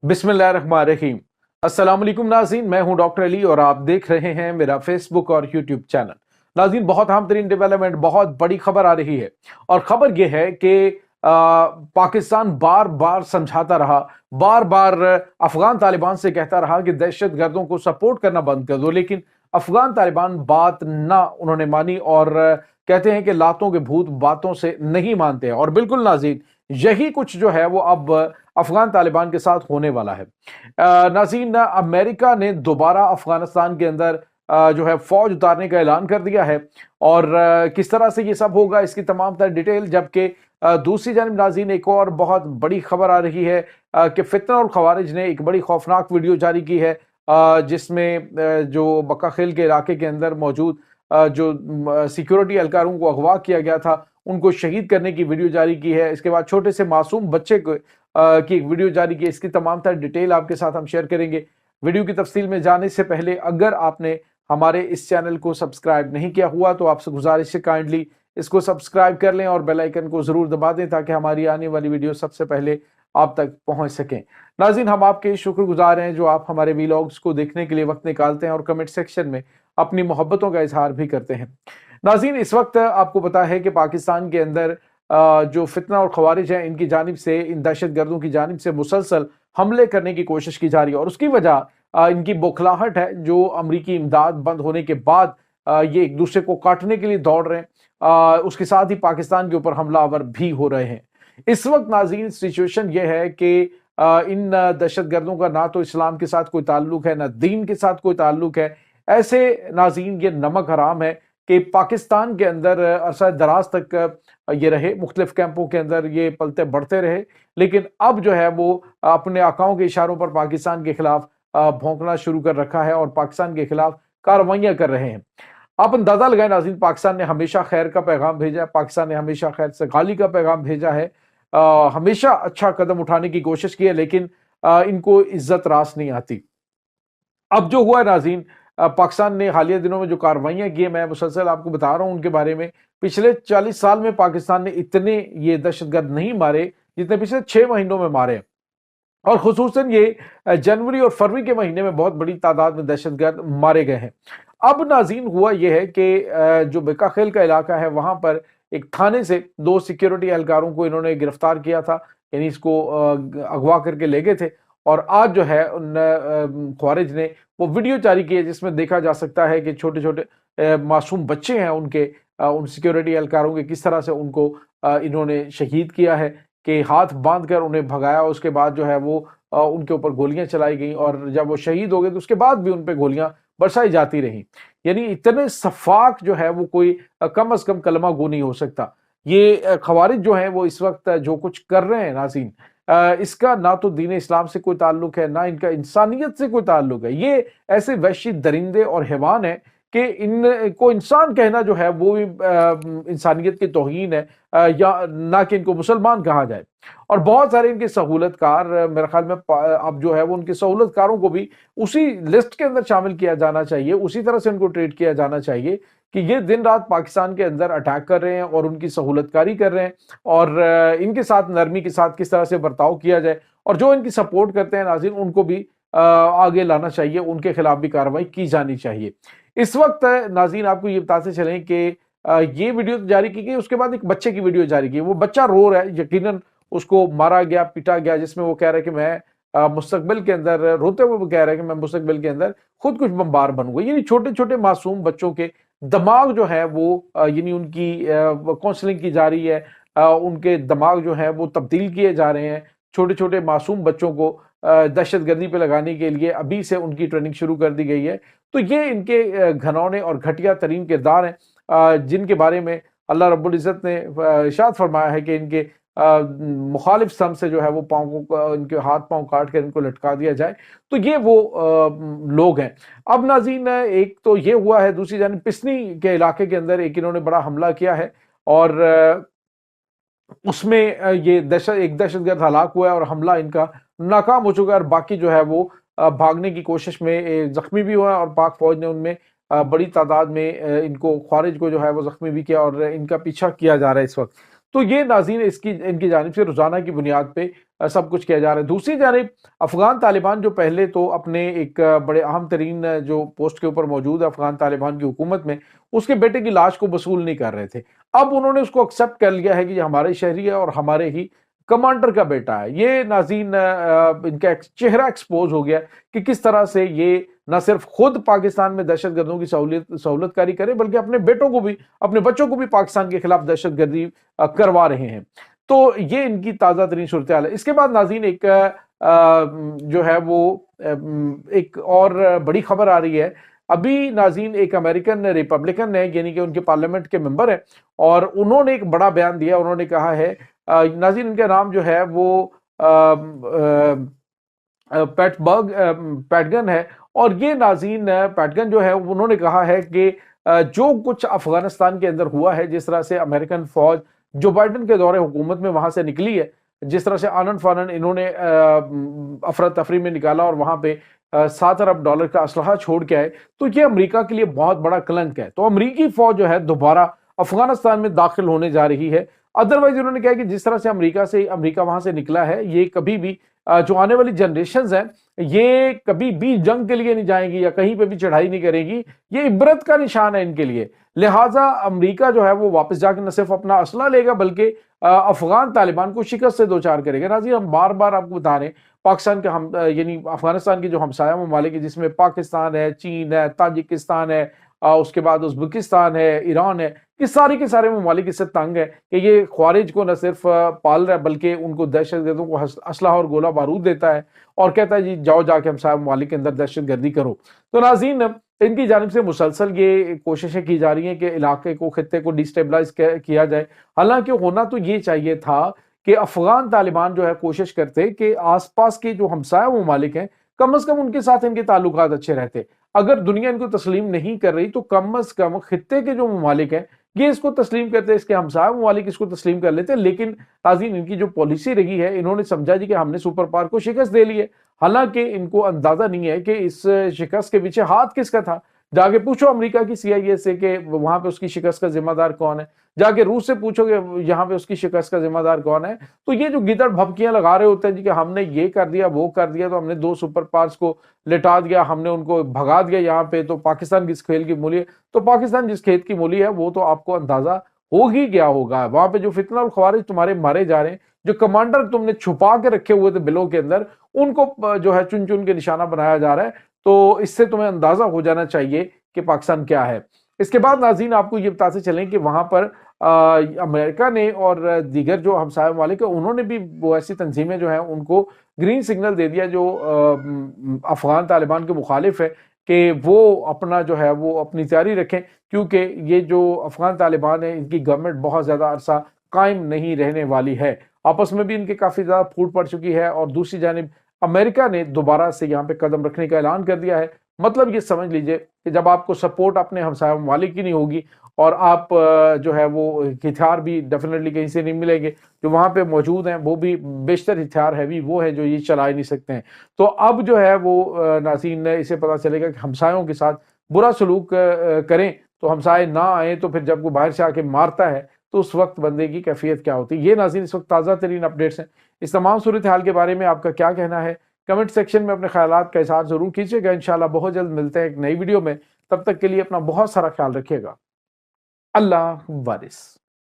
बिस्मिल्लाहिर्रहमानिर्रहीम। अस्सलाम वालेकुम नाज़रीन, मैं हूं डॉक्टर अली और आप देख रहे हैं मेरा फेसबुक और यूट्यूब चैनल। नाज़रीन, बहुत अहम तरीन डेवलपमेंट, बहुत बड़ी खबर आ रही है और खबर यह है कि पाकिस्तान बार बार समझाता रहा, बार बार अफगान तालिबान से कहता रहा कि दहशत गर्दों को सपोर्ट करना बंद कर दो, लेकिन अफगान तालिबान बात ना उन्होंने मानी और कहते हैं कि लातों के भूत बातों से नहीं मानते हैं। और बिल्कुल नाज़रीन, यही कुछ जो है वो अब अफगान तालिबान के साथ होने वाला है। नाज़रीन, अमेरिका ने दोबारा अफगानिस्तान के अंदर जो है फौज उतारने का ऐलान कर दिया है और किस तरह से ये सब होगा इसकी तमाम तर डिटेल। जबकि दूसरी जानब नाज़रीन, एक और बहुत बड़ी खबर आ रही है कि फितना और खवारिज ने एक बड़ी खौफनाक वीडियो जारी की है जिसमें जो बक्का खेल के इलाके के अंदर मौजूद जो सिक्योरिटी एहलकारों को अगवा किया गया था उनको शहीद करने की वीडियो जारी की है। इसके बाद छोटे से मासूम बच्चे को की एक वीडियो जारी की। इसकी तमाम तर डिटेल आपके साथ हम शेयर करेंगे। वीडियो की तफसील में जाने से पहले अगर आपने हमारे इस चैनल को सब्सक्राइब नहीं किया हुआ तो आपसे गुजारिश है काइंडली इसको सब्सक्राइब कर लें और बेल आइकन को जरूर दबा दें ताकि हमारी आने वाली वीडियो सबसे पहले आप तक पहुंच सकें। नाज़रीन, हम आपके शुक्रगुजार हैं जो आप हमारे वीलॉग्स को देखने के लिए वक्त निकालते हैं और कमेंट सेक्शन में अपनी मोहब्बतों का इजहार भी करते हैं। नाज़रीन, इस वक्त आपको पता है कि पाकिस्तान के अंदर जो फितना और खवारिज हैं इनकी जानिब से, इन दहशत गर्दों की जानिब से मुसलसल हमले करने की कोशिश की जा रही है और उसकी वजह इनकी बौखलाहट है। जो अमरीकी इमदाद बंद होने के बाद ये एक दूसरे को काटने के लिए दौड़ रहे हैं, उसके साथ ही पाकिस्तान के ऊपर हमलावर भी हो रहे हैं। इस वक्त नाज़रीन सिचुएशन ये है कि इन दहशत गर्दों का ना तो इस्लाम के साथ कोई ताल्लुक है, ना दीन के साथ कोई ताल्लुक है। ऐसे नाज़रीन ये नमक हराम है कि पाकिस्तान के अंदर अरसा दराज तक ये रहे, मुख्तलिफ कैंपों के अंदर ये पलते बढ़ते रहे, लेकिन अब जो है वो अपने आकाओं के इशारों पर पाकिस्तान के खिलाफ भौंकना शुरू कर रखा है और पाकिस्तान के खिलाफ कार्रवाइयां कर रहे हैं। आप अंदाजा लगाएं नाज़रीन, पाकिस्तान ने हमेशा खैर का पैगाम भेजा है, पाकिस्तान ने हमेशा खैर से गाली का पैगाम भेजा है, हमेशा अच्छा कदम उठाने की कोशिश की है, लेकिन इनको इज्जत रास नहीं आती। अब जो हुआ नाज़रीन, पाकिस्तान ने हालिया दिनों में जो कार्रवाइयां की है, मैं मुसलसल आपको बता रहा हूं उनके बारे में। पिछले 40 साल में पाकिस्तान ने इतने ये दहशतगर्द नहीं मारे जितने पिछले 6 महीनों में मारे और खुसूसन ये जनवरी और फरवरी के महीने में बहुत बड़ी तादाद में दहशतगर्द मारे गए हैं। अब नाज़रीन हुआ यह है कि जो बक्का खेल का इलाका है वहां पर एक थाने से 2 सिक्योरिटी एहलकारों को इन्होंने गिरफ्तार किया था, यानी इसको अगवा करके ले गए थे और आज जो है उन ख्वारिज ने वो वीडियो जारी की है जिसमें देखा जा सकता है कि छोटे छोटे मासूम बच्चे हैं उनके, उन सिक्योरिटी एहलकारों के किस तरह से उनको इन्होंने शहीद किया है कि हाथ बांध कर उन्हें भगाया। उसके बाद जो है वो उनके ऊपर गोलियां चलाई गई और जब वो शहीद हो गए तो उसके बाद भी उन पर गोलियां बरसाई जाती रही। यानी इतने सफाक जो है वो कोई कम अज कम कलमा गो नहीं हो सकता। ये खवारिज जो है वो इस वक्त जो कुछ कर रहे हैं नाज़रीन, इसका ना तो दीन इस्लाम से कोई ताल्लुक है, ना इनका इंसानियत से कोई ताल्लुक है। ये ऐसे वहशी दरिंदे और हैवान है कि इनको इंसान कहना जो है वो भी इंसानियत की तौहीन है, या ना कि इनको मुसलमान कहा जाए। और बहुत सारे इनके सहूलतकार, मेरे ख्याल में अब जो है वो उनके सहूलतकारों को भी उसी लिस्ट के अंदर शामिल किया जाना चाहिए, उसी तरह से उनको ट्रीट किया जाना चाहिए कि ये दिन रात पाकिस्तान के अंदर अटैक कर रहे हैं और उनकी सहूलतकारी कर रहे हैं और इनके साथ नरमी के साथ किस तरह से बर्ताव किया जाए और जो इनकी सपोर्ट करते हैं नाज़रीन उनको भी आगे लाना चाहिए, उनके खिलाफ भी कार्रवाई की जानी चाहिए। इस वक्त नाज़रीन आपको ये बताते चलें कि ये वीडियो जारी की गई, उसके बाद एक बच्चे की वीडियो जारी की। वो बच्चा रो रहा है, यकीनन उसको मारा गया, पीटा गया, जिसमें वो कह रहा है कि मैं मुस्तकबिल के अंदर, रोते हुए वो कह रहा है कि मैं मुस्तकबिल के अंदर खुद कुछ बम्बार बनूंगा। यानी छोटे छोटे मासूम बच्चों के दिमाग जो है वो यानी उनकी काउंसलिंग की जा रही है, उनके दिमाग जो है वो तब्दील किए जा रहे हैं। छोटे छोटे मासूम बच्चों को दहशत गर्दी पे लगाने के लिए अभी से उनकी ट्रेनिंग शुरू कर दी गई है। तो ये इनके घनौने और घटिया तरीन किरदार हैं जिनके बारे में अल्लाह रब्बुल इज़्ज़त ने इरशाद फरमाया है कि इनके मुखालिफ सम से जो है वो पाँव को, इनके हाथ पाँव काट कर इनको लटका दिया जाए। तो ये वो लोग हैं। अब नाज़रीन, एक तो ये हुआ है, दूसरी जानिब पिसनी के इलाके के अंदर एक इन्होंने बड़ा हमला किया है और उसमें ये एक दहशतगर्द हलाक हुआ है और हमला इनका नाकाम हो चुका है और बाकी जो है वो भागने की कोशिश में जख्मी भी हुआ है और पाक फौज ने उनमें बड़ी तादाद में इनको ख्वारिज को जो है वो जख्मी भी किया और इनका पीछा किया जा रहा है इस वक्त। तो ये नाज़रीन इसकी इनकी जानिब से रोजाना की बुनियाद पे سب کچھ کیا جا رہا ہے۔ دوسری جانب افغان طالبان جو پہلے تو اپنے ایک بڑے اہم ترین جو پوسٹ کے اوپر موجود ہے افغان طالبان کی حکومت میں، اس کے بیٹے کی لاش کو وصول نہیں کر رہے تھے، اب انہوں نے اس کو ایکسیپٹ کر لیا ہے کہ یہ ہمارے شہری ہے اور ہمارے ہی کمانڈر کا بیٹا ہے۔ یہ ناظرین ان کا چہرہ ایکسپوز ہو گیا کہ کس طرح سے یہ نہ صرف خود پاکستان میں دہشت گردوں کی سہولت کاری کرے، بلکہ اپنے بیٹوں کو بھی، اپنے بچوں کو بھی پاکستان کے خلاف دہشت گردی کروا رہے ہیں۔ تو یہ ان کی تازہ ترین صورتحال ہے۔ اس کے بعد ناظرین ایک جو ہے وہ ایک اور بڑی خبر آ رہی ہے۔ ابھی ناظرین ایک امریکن ریپبلکن ہے، یعنی کہ ان کے پارلیمنٹ کے ممبر ہیں، اور انہوں نے ایک بڑا بیان دیا۔ انہوں نے کہا ہے، ناظرین ان کا نام جو ہے وہ پیٹگن ہے، اور یہ ناظرین پیٹگن جو ہے انہوں نے کہا ہے کہ جو کچھ افغانستان کے اندر ہوا ہے، جس طرح سے امریکن فوج جو بائیڈن کے دور حکومت میں وہاں سے نکلی ہے، جس طرح سے آنن فانن انہوں نے افراتفری میں نکالا اور وہاں پہ $7 ارب کا اسلحہ چھوڑ کے آئے، تو یہ امریکہ کے لیے بہت بڑا کلنک ہے۔ تو امریکی فوج جو ہے دوبارہ افغانستان میں داخل ہونے جا رہی ہے۔ ادروائز انہوں نے کہا کہ جس طرح سے امریکہ وہاں سے نکلا ہے، یہ کبھی بھی جو آنے والی جنریشنز ہیں، یہ کبھی بھی جنگ کے لیے نہیں جائیں گی یا کہیں پہ بھی چڑھائی نہیں کریں گی۔ یہ عبرت کا نشان ہے ان کے لیے، لہٰذا امریکہ جو ہے وہ واپس جا کے نہ صرف اپنا اسلحہ لے گا بلکہ افغان طالبان کو شکست سے دوچار کرے گا۔ ناظرین ہم بار بار آپ کو بتا رہے ہیں، پاکستان کے یعنی افغانستان کے جو ہمسایہ ممالک ہیں، جس میں پاکستان ہے، چین ہے، تاجکستان ہے، اس کے بعد ازبکستان ہے، ایران ہے، یہ سارے کے سارے ممالک اس سے تنگ ہے کہ یہ خوارج کو نہ صرف پال رہا ہے بلکہ ان کو دہشت گردوں کو اسلحہ اور گولہ بارود دیتا ہے، اور کہتا ہے جی جاؤ جا کے ہمسایہ ممالک کے اندر دہشت گردی کرو۔ تو ناظرین ان کی جانب سے مسلسل یہ کوششیں کی جا رہی ہیں کہ علاقے کو، خطے کو ڈیسٹیبلائز کیا جائے۔ حالانکہ ہونا تو یہ چاہیے تھا کہ افغان طالبان جو ہے کوشش کرتے کہ آس پاس کے جو ہمسایہ ممالک ہیں، کم از کم ان کے ساتھ ان کے تعلقات اچھے رہتے۔ اگر دنیا ان کو تسلیم نہیں کر رہی تو کم از کم خطے کے جو ممالک ہیں یہ اس کو تسلیم کرتے، اس کے ہمسایہ ممالک اس کو تسلیم کر لیتے۔ لیکن ناظرین ان کی جو پالیسی رہی ہے، انہوں نے سمجھا جی کہ ہم نے سپر پاور کو شکست دے لی ہے، حالانکہ ان کو اندازہ نہیں ہے کہ اس شکست کے پیچھے ہاتھ کس کا تھا۔ جا کے پوچھو امریکہ کی CIA سے کہ وہاں پہ اس کی شکست کا ذمہ دار کون ہے، جا کے روس سے پوچھو کہ یہاں پہ اس کی شکست کا ذمہ دار کون ہے۔ تو یہ جو گدڑ بھبکیاں لگا رہے ہوتے ہیں جی کہ ہم نے یہ کر دیا وہ کر دیا، تو ہم نے 2 سپر پاورز کو لٹا دیا، ہم نے ان کو بھگا دیا یہاں پہ، تو پاکستان کس کھیل کی مولی ہے؟ تو پاکستان جس کھیت کی مولی ہے وہ تو آپ کو اندازہ ہو ہی گیا ہوگا۔ وہاں پہ جو فتنہ الخوارج تمہارے مارے جا رہے ہیں، جو کمانڈر تم نے چھپا کے رکھے ہوئے تھے بلوں کے اندر، ان کو جو ہے چن چن کے نشانہ بنایا جا رہا ہے۔ تو اس سے تمہیں اندازہ ہو جانا چاہیے کہ پاکستان کیا ہے۔ اس کے بعد ناظرین آپ کو یہ بتاتے چلیں کہ وہاں پر امریکہ نے اور دیگر جو ہمسایہ ممالک ہیں، انہوں نے بھی وہ ایسی تنظیمیں جو ہیں ان کو گرین سگنل دے دیا جو افغان طالبان کے مخالف ہے، کہ وہ اپنا جو ہے وہ اپنی تیاری رکھیں، کیونکہ یہ جو افغان طالبان ہیں ان کی گورنمنٹ بہت زیادہ عرصہ قائم نہیں رہنے والی ہے۔ آپس میں بھی ان کے کافی زیادہ پھوٹ پڑ چکی ہے، اور دوسری جانب امریکہ نے دوبارہ سے یہاں پہ قدم رکھنے کا اعلان کر دیا ہے۔ مطلب یہ سمجھ لیجئے کہ جب آپ کو سپورٹ اپنے ہمسایہ ممالک کی نہیں ہوگی، اور آپ جو ہے وہ ہتھیار بھی ڈیفینیٹلی کہیں سے نہیں ملیں گے، جو وہاں پہ موجود ہیں وہ بھی بیشتر ہتھیار ہیوی وہ ہے جو یہ چلا ہی نہیں سکتے ہیں۔ تو اب جو ہے وہ ناظرین اسے پتہ چلے گا کہ ہمسایوں کے ساتھ برا سلوک کریں تو ہمسائے نہ آئیں، تو پھر جب کوئی باہر سے آ کے مارتا ہے تو اس وقت بندے کی کیفیت کیا ہوتی ہے۔ یہ ناظرین اس وقت تازہ ترین اپڈیٹس ہیں۔ اس تمام صورتحال کے بارے میں آپ کا کیا کہنا ہے؟ کمنٹ سیکشن میں اپنے خیالات کا اظہار ضرور کیجیے گا۔ انشاءاللہ بہت جلد ملتے ہیں ایک نئی ویڈیو میں، تب تک کے لیے اپنا بہت سارا خیال رکھیے گا۔ اللہ وارث۔